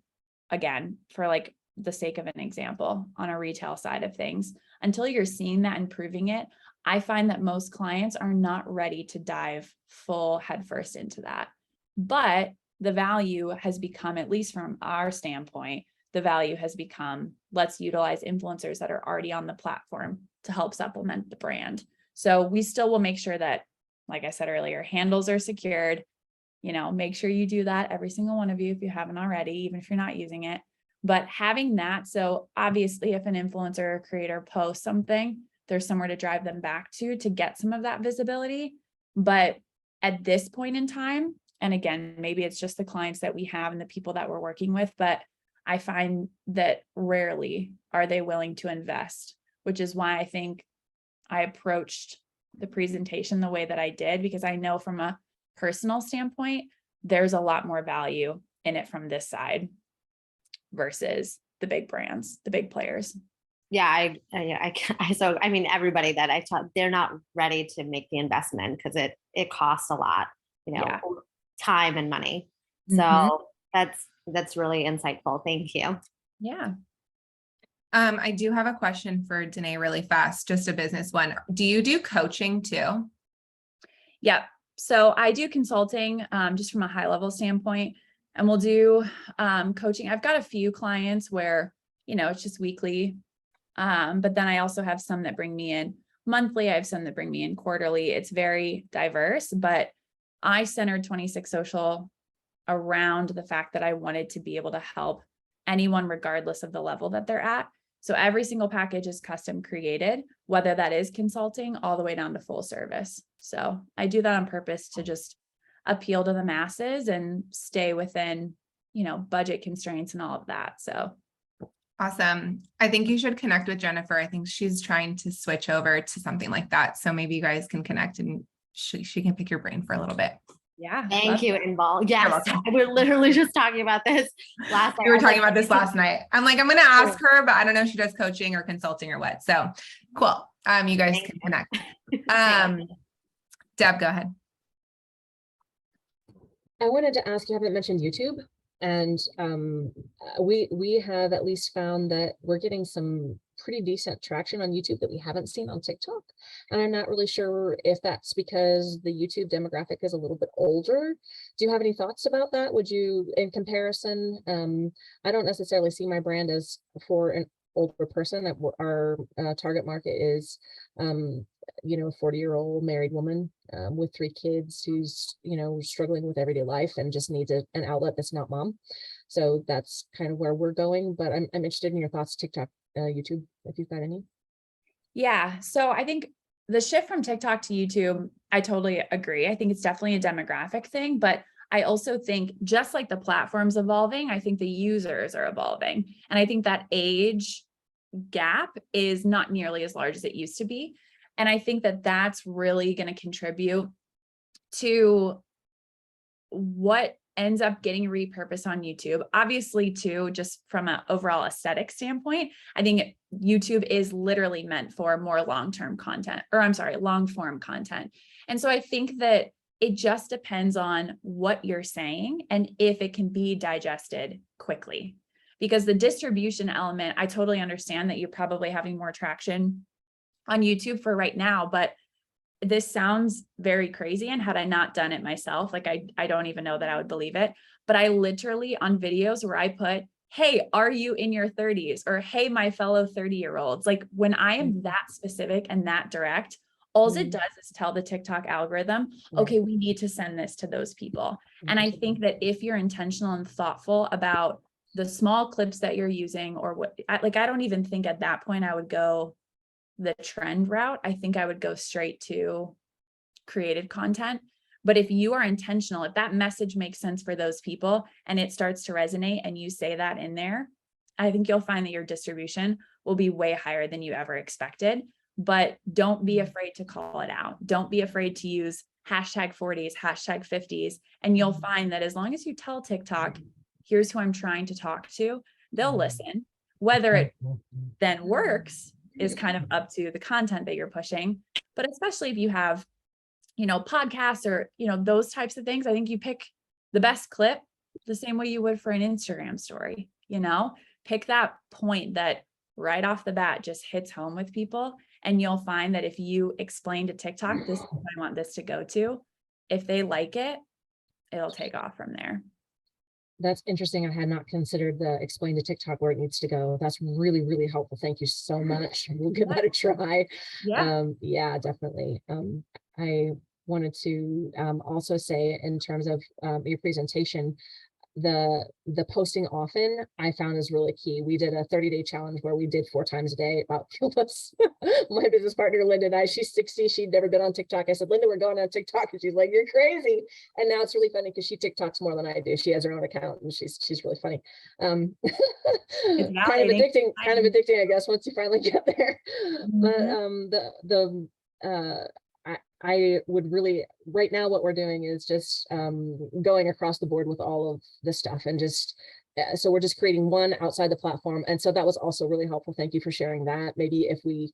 again, for like the sake of an example, on a retail side of things, until you're seeing that and proving it, I find that most clients are not ready to dive full headfirst into that. But the value has become, at least from our standpoint, the value has become, let's utilize influencers that are already on the platform to help supplement the brand. So we still will make sure that, like I said earlier, handles are secured. Make sure you do that, every single one of you, if you haven't already, even if you're not using it. But having that, so obviously if an influencer or creator posts something, there's somewhere to drive them back to get some of that visibility. But at this point in time, and again, maybe it's just the clients that we have and the people that we're working with, but I find that rarely are they willing to invest, which is why I think I approached the presentation the way that I did, because I know from a personal standpoint, there's a lot more value in it from this side versus the big brands, the big players. Yeah, so I mean, everybody that I taught, they're not ready to make the investment because it costs a lot, Yeah. time and money. So Mhm. that's really insightful. Thank you. Yeah. I do have a question for Danae really fast, just a business one. Do you do coaching too? Yep. So I do consulting, just from a high level standpoint, and we'll do coaching. I've got a few clients where, it's just weekly. But then I also have some that bring me in monthly. I have some that bring me in quarterly. It's very diverse, but I centered 26 Social around the fact that I wanted to be able to help anyone regardless of the level that they're at. So every single package is custom created, whether that is consulting all the way down to full service. So I do that on purpose to just appeal to the masses and stay within, budget constraints and all of that. So Awesome. I think you should connect with Jennifer. I think she's trying to switch over to something like that. So maybe you guys can connect and she can pick your brain for a little bit. yeah. Thank you, Inbal. You're Yes, welcome. we're literally just talking about this last night. We were talking about this last night. I'm like, I'm going to ask her, but I don't know if she does coaching or consulting or what. So cool. You guys can connect. Deb, go ahead. I wanted to ask, you haven't mentioned YouTube, and we have at least found that we're getting some pretty decent traction on YouTube that we haven't seen on TikTok. And I'm not really sure if that's because the YouTube demographic is a little bit older. Do you have any thoughts about that? Would you, in comparison, I don't necessarily see my brand as for an older person. That our target market is 40-year-old married woman with 3 kids who's, struggling with everyday life and just needs an outlet that's not mom. So that's kind of where we're going, but I'm interested in your thoughts, TikTok, YouTube, if you've got any. Yeah. So I think the shift from TikTok to YouTube, I totally agree. I think it's definitely a demographic thing, but I also think just like the platform's evolving, I think the users are evolving. And I think that age gap is not nearly as large as it used to be. And I think that that's really going to contribute to what ends up getting repurposed on YouTube. Obviously too, just from an overall aesthetic standpoint, I think YouTube is literally meant for more long-term content, or I'm sorry, long-form content. And so I think that it just depends on what you're saying and if it can be digested quickly. Because the distribution element, I totally understand that you're probably having more traction on YouTube for right now, but this sounds very crazy. And had I not done it myself, like I don't even know that I would believe it. But I literally on videos where I put, hey, are you in your 30s? Or hey, my fellow 30-year-olds, like when I am that specific and that direct, all it does is tell the TikTok algorithm, okay, we need to send this to those people. And I think that if you're intentional and thoughtful about the small clips that you're using, or what, I don't even think at that point I would go the trend route. I think I would go straight to created content. But if you are intentional, if that message makes sense for those people and it starts to resonate and you say that in there, I think you'll find that your distribution will be way higher than you ever expected. But don't be afraid to call it out. Don't be afraid to use hashtag 40s, hashtag 50s. And you'll find that as long as you tell TikTok, here's who I'm trying to talk to, they'll listen. Whether it then works is kind of up to the content that you're pushing. But especially if you have, podcasts or, those types of things, I think you pick the best clip the same way you would for an Instagram story, pick that point that right off the bat just hits home with people. And you'll find that if you explain to TikTok, this is what I want this to go to, if they like it, it'll take off from there. That's interesting. I had not considered the explain to TikTok where it needs to go. That's really, really helpful. Thank you so much. We'll give that a try. Yeah, definitely. I wanted to also say in terms of your presentation, the posting often I found is really key. We did a 30-day challenge where we did 4 times a day. About killed us. My business partner Linda and I, she's 60, she'd never been on TikTok. I said, Linda, we're going on TikTok, and she's like, you're crazy. And now it's really funny because she TikToks more than I do. She has her own account and she's really funny. Kind of addicting, I guess, once you finally get there. But I would really, right now, what we're doing is just going across the board with all of this stuff, and just, so we're just creating one outside the platform. And so that was also really helpful. Thank you for sharing that. Maybe if we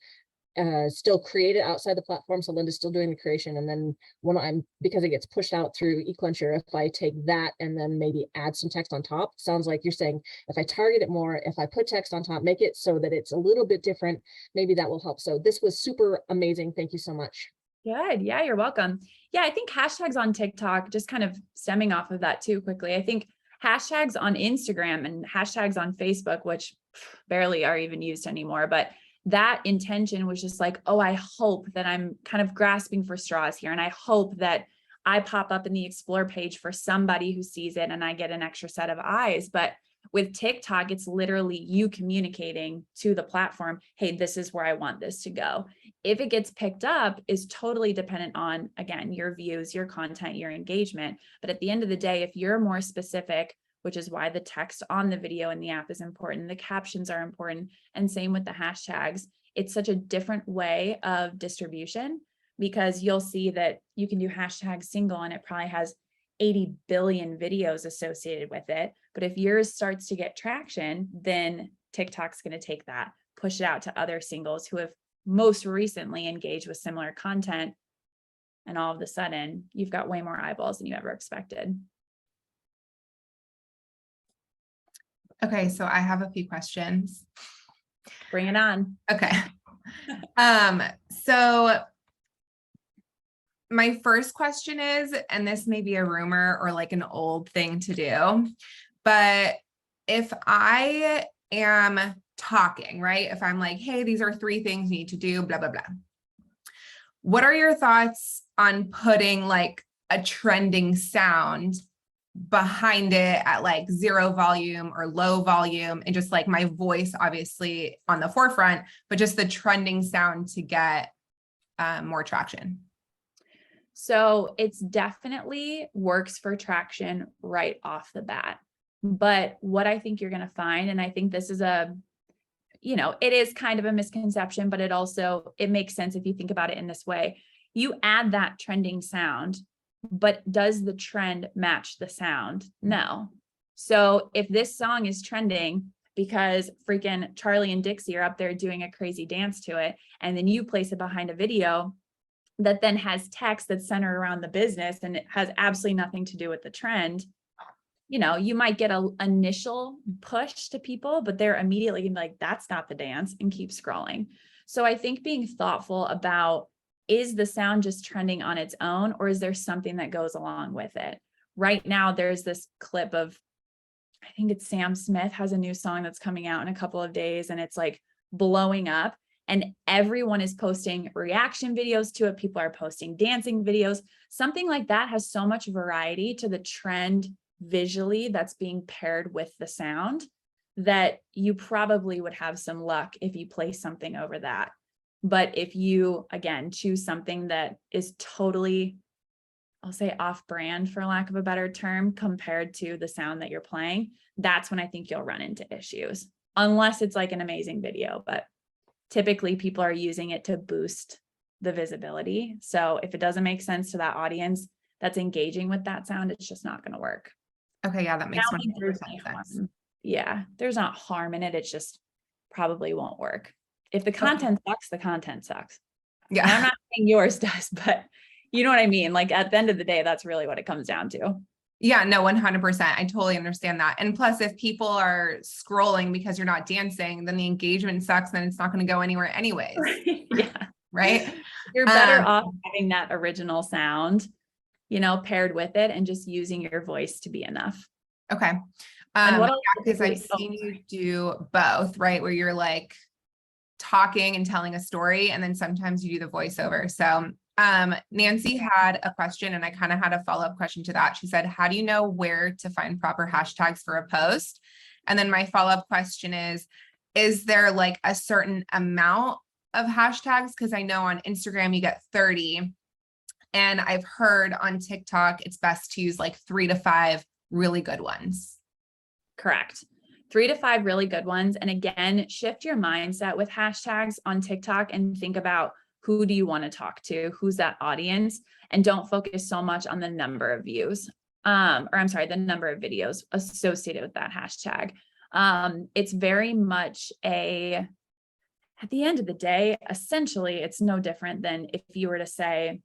still create it outside the platform, so Linda's still doing the creation, and then when because it gets pushed out through eClencher, if I take that and then maybe add some text on top, sounds like you're saying, if I target it more, if I put text on top, make it so that it's a little bit different, maybe that will help. So this was super amazing. Thank you so much. Good. Yeah, you're welcome. Yeah, I think hashtags on TikTok, just kind of stemming off of that too quickly. I think hashtags on Instagram and hashtags on Facebook, which barely are even used anymore, but that intention was just like, oh, I hope that I'm kind of grasping for straws here. And I hope that I pop up in the explore page for somebody who sees it and I get an extra set of eyes. But with TikTok, it's literally you communicating to the platform, hey, this is where I want this to go. If it gets picked up is totally dependent on, again, your views, your content, your engagement. But at the end of the day, if you're more specific, which is why the text on the video in the app is important, the captions are important, and same with the hashtags, it's such a different way of distribution, because you'll see that you can do hashtag single and it probably has 80 billion videos associated with it. But if yours starts to get traction, then TikTok's going to take that, push it out to other singles who have most recently engaged with similar content. And all of a sudden, you've got way more eyeballs than you ever expected. Okay, so I have a few questions. Bring it on. Okay. So my first question is, and this may be a rumor or like an old thing to do, but if I am talking, right? If I'm like, hey, these are 3 things you need to do, blah, blah, blah. What are your thoughts on putting like a trending sound behind it at like 0 volume or low volume, and just like my voice obviously on the forefront, but just the trending sound to get more traction? So it's definitely works for traction right off the bat. But what I think you're going to find, and I think this is it is kind of a misconception, but it makes sense if you think about it in this way. You add that trending sound, but does the trend match the sound? No. So if this song is trending because freaking Charlie and Dixie are up there doing a crazy dance to it, and then you place it behind a video that then has text that's centered around the business and it has absolutely nothing to do with the trend, you know, you might get an initial push to people, but they're immediately like, that's not the dance, and keep scrolling. So I think being thoughtful about, is the sound just trending on its own, or is there something that goes along with it? Right now, there's this clip of, I think it's Sam Smith has a new song that's coming out in a couple of days, and it's like blowing up, and everyone is posting reaction videos to it. People are posting dancing videos. Something like that has so much variety to the trend visually that's being paired with the sound that you probably would have some luck if you place something over that. But if you, again, choose something that is totally, I'll say off brand for lack of a better term, compared to the sound that you're playing, that's when I think you'll run into issues, unless it's like an amazing video. But typically people are using it to boost the visibility. So if it doesn't make sense to that audience that's engaging with that sound, it's just not going to work. Okay, yeah, that makes I don't think there's 100% any sense. harm. Yeah, there's not harm in it. It just probably won't work. If the content sucks, the content sucks. And I'm Yeah. not saying yours does, but you know what I mean? Like at the end of the day, that's really what it comes down to. Yeah, no, 100%. I totally understand that. And plus, if people are scrolling because you're not dancing, then the engagement sucks, then it's not going to go anywhere anyways. Yeah. Right. You're better off having that original sound, you know, paired with it and just using your voice to be enough. Okay. And what Yeah, else because I've typically- seen you do both, right? Where you're like talking and telling a story, and then sometimes you do the voiceover. So Nancy had a question, and I kind of had a follow-up question to that. She said, how do you know where to find proper hashtags for a post? And then my follow-up question is there like a certain amount of hashtags? Because I know on Instagram you get 30. And I've heard on TikTok, it's best to use like 3 to 5 really good ones. Correct. 3 to 5 really good ones. And again, shift your mindset with hashtags on TikTok and think about, who do you want to talk to? Who's that audience? And don't focus so much on the number of views, the number of videos associated with that hashtag. It's very much at the end of the day, essentially, it's no different than if you were to say,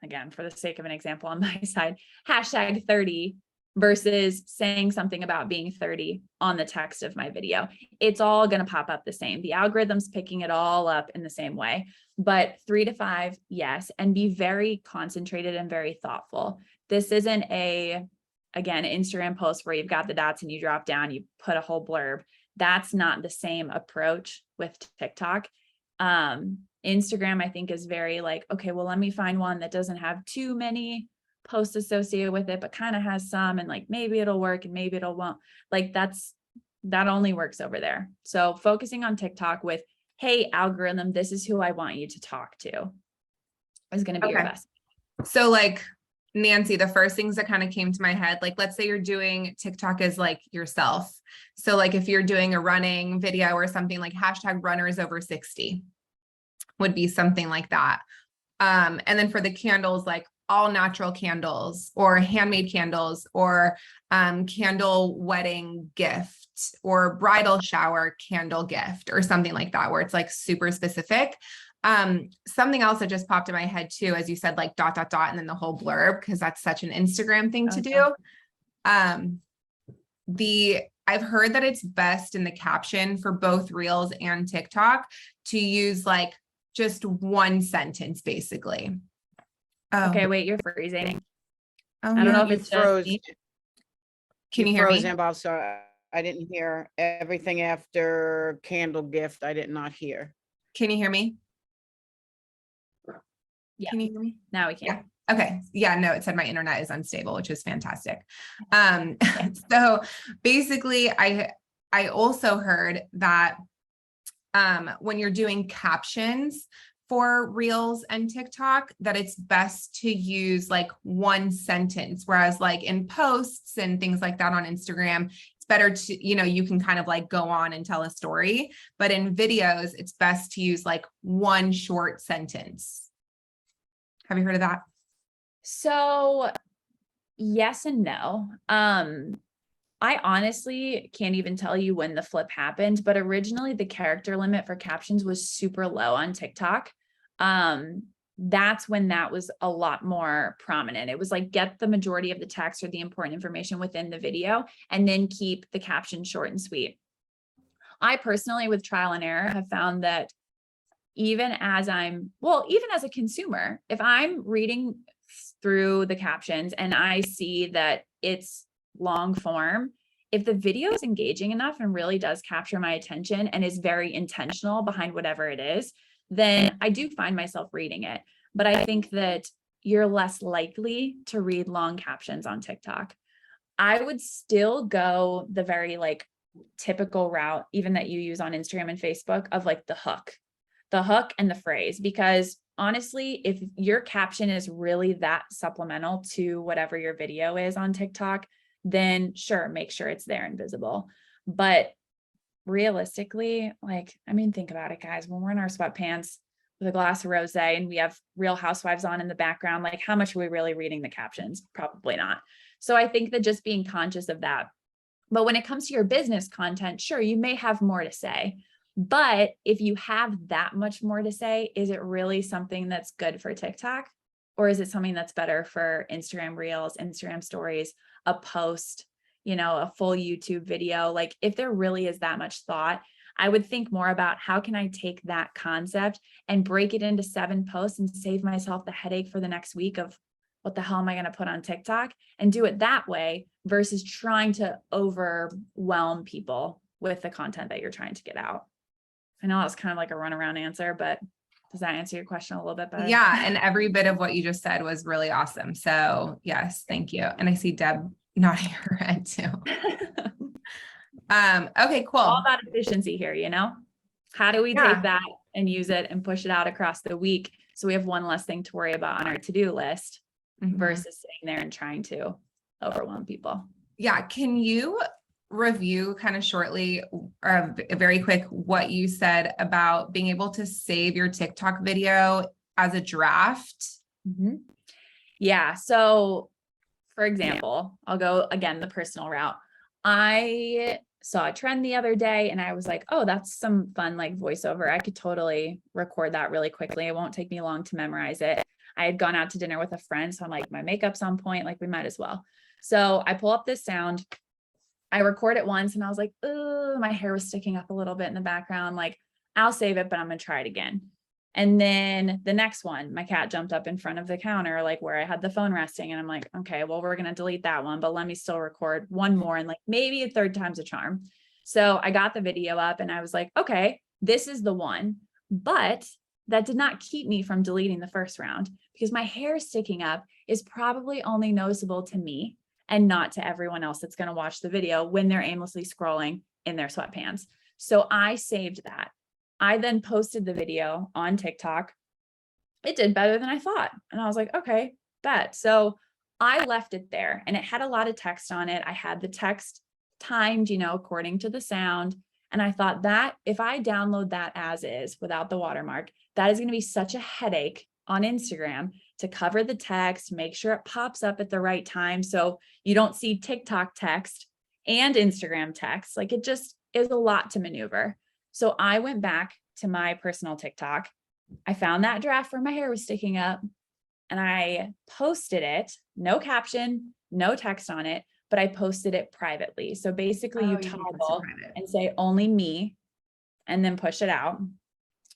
again, for the sake of an example on my side, hashtag 30 versus saying something about being 30 on the text of my video. It's all going to pop up the same. The algorithm's picking it all up in the same way, but 3 to 5, yes. And be very concentrated and very thoughtful. This isn't again, Instagram post where you've got the dots and you drop down, you put a whole blurb. That's not the same approach with TikTok. Instagram, I think, is very like, okay, well, let me find one that doesn't have too many posts associated with it, but kind of has some, and like, maybe it'll work and maybe it'll won't. Like that only works over there. So focusing on TikTok with, hey, algorithm, this is who I want you to talk to, is going to be your best. So like, Nancy, the first things that kind of came to my head, like, let's say you're doing TikTok as like yourself. So like if you're doing a running video or something, like hashtag runners over 60 would be something like that. And then for the candles, like all natural candles or handmade candles or candle wedding gift or bridal shower candle gift or something like that, where it's like super specific. Something else that just popped in my head too, as you said, like ... and then the whole blurb, because that's such an Instagram thing to do. I've heard that it's best in the caption for both Reels and TikTok to use like just one sentence, basically. Okay, wait, you're freezing. Oh, I don't know if You it's just froze. me. Can you hear froze me? in, Bob, so I didn't hear everything after candle gift. I did not hear. Can you hear me? Yeah. Can you hear me? Now we can. Yeah. Okay. Yeah, no, it said my internet is unstable, which is fantastic. So basically I also heard that when you're doing captions for Reels and TikTok, that it's best to use like one sentence, whereas like in posts and things like that on Instagram, it's better to, you can kind of like go on and tell a story, but in videos, it's best to use like one short sentence. Have you heard of that? So yes and no. I honestly can't even tell you when the flip happened, but originally the character limit for captions was super low on TikTok. That's when that was a lot more prominent. It was like, get the majority of the text or the important information within the video and then keep the caption short and sweet. I personally, with trial and error, have found that even as a consumer, if I'm reading through the captions and I see that it's long form, if the video is engaging enough and really does capture my attention and is very intentional behind whatever it is, then I do find myself reading it. But I think that you're less likely to read long captions on TikTok. I would still go the very like typical route, even that you use on Instagram and Facebook, of like the hook and the phrase, because honestly, if your caption is really that supplemental to whatever your video is on TikTok, then sure, make sure it's there and visible. But realistically, like, I mean, think about it, guys, when we're in our sweatpants with a glass of rosé and we have Real Housewives on in the background, like how much are we really reading the captions? Probably not. So I think that just being conscious of that. But when it comes to your business content, sure, you may have more to say. But if you have that much more to say, is it really something that's good for TikTok? Or is it something that's better for Instagram Reels, Instagram Stories, a post, a full YouTube video? Like if there really is that much thought, I would think more about how can I take that concept and break it into 7 posts and save myself the headache for the next week of what the hell am I going to put on TikTok, and do it that way versus trying to overwhelm people with the content that you're trying to get out. I know it's kind of like a runaround answer, but does that answer your question a little bit better? Yeah. And every bit of what you just said was really awesome. So yes, thank you. And I see Deb nodding her head too. Okay, cool. All about efficiency here, how do we take that and use it and push it out across the week so we have one less thing to worry about on our to-do list versus sitting there and trying to overwhelm people. Yeah. Can you review kind of shortly, very quick, what you said about being able to save your TikTok video as a draft? Yeah. So for example, I'll go again, the personal route. I saw a trend the other day and I was like, oh, that's some fun, like voiceover. I could totally record that really quickly. It won't take me long to memorize it. I had gone out to dinner with a friend. So I'm like, my makeup's on point. Like we might as well. So I pull up this sound, I record it once and I was like, oh, my hair was sticking up a little bit in the background. Like I'll save it, but I'm going to try it again. And then the next one, my cat jumped up in front of the counter, like where I had the phone resting. And I'm like, okay, well, we're going to delete that one, but let me still record one more. And like maybe a third time's a charm. So I got the video up and I was like, okay, this is the one. But that did not keep me from deleting the first round because my hair sticking up is probably only noticeable to me and not to everyone else that's going to watch the video when they're aimlessly scrolling in their sweatpants. So I saved that. I then posted the video on TikTok. It did better than I thought. And I was like, okay, bet. So I left it there and it had a lot of text on it. I had the text timed, according to the sound. And I thought that if I download that as is without the watermark, that is going to be such a headache on Instagram to cover the text, make sure it pops up at the right time. So you don't see TikTok text and Instagram text. Like it just is a lot to maneuver. So I went back to my personal TikTok. I found that draft where my hair was sticking up and I posted it, no caption, no text on it, but I posted it privately. So basically you toggle and say only me and then push it out.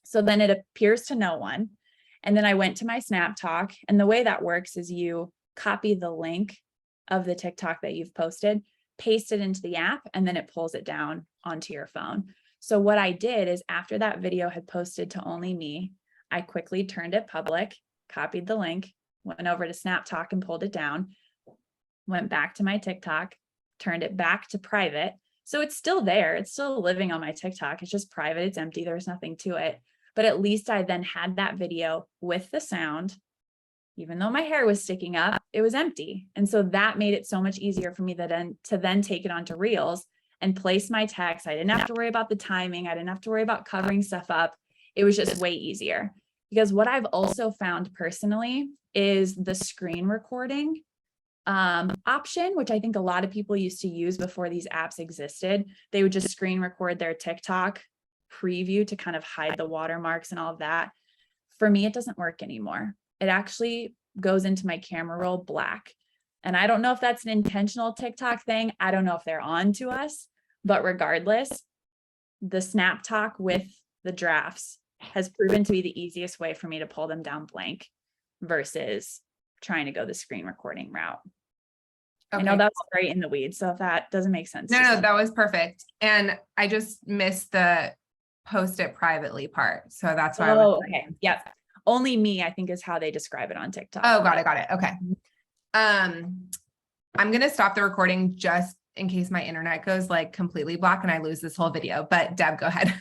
So then it appears to no one. And then I went to my Snap Talk, and the way that works is you copy the link of the TikTok that you've posted, paste it into the app, and then it pulls it down onto your phone. So what I did is after that video had posted to only me, I quickly turned it public, copied the link, went over to Snap Talk and pulled it down, went back to my TikTok, turned it back to private. So it's still there. It's still living on my TikTok. It's just private. It's empty. There's nothing to it. But at least I then had that video with the sound. Even though my hair was sticking up, it was empty. And so that made it so much easier for me to then take it onto Reels and place my text. I didn't have to worry about the timing. I didn't have to worry about covering stuff up. It was just way easier because what I've also found personally is the screen recording option, which I think a lot of people used to use before these apps existed. They would just screen record their TikTok preview to kind of hide the watermarks and all of that. For me, it doesn't work anymore. It actually goes into my camera roll black. And I don't know if that's an intentional TikTok thing. I don't know if they're on to us, but regardless, the Snap Talk with the drafts has proven to be the easiest way for me to pull them down blank versus trying to go the screen recording route. I know Okay. that's very in the weeds, so if that doesn't make sense. No, just no, let- that was perfect. And I just missed the post it privately part. So that's why I was Oh, okay. Yep. Only me, I think, is how they describe it on TikTok. Oh, got it. Got it. Okay. I'm going to stop the recording just in case my internet goes like completely black and I lose this whole video, but Deb, go ahead.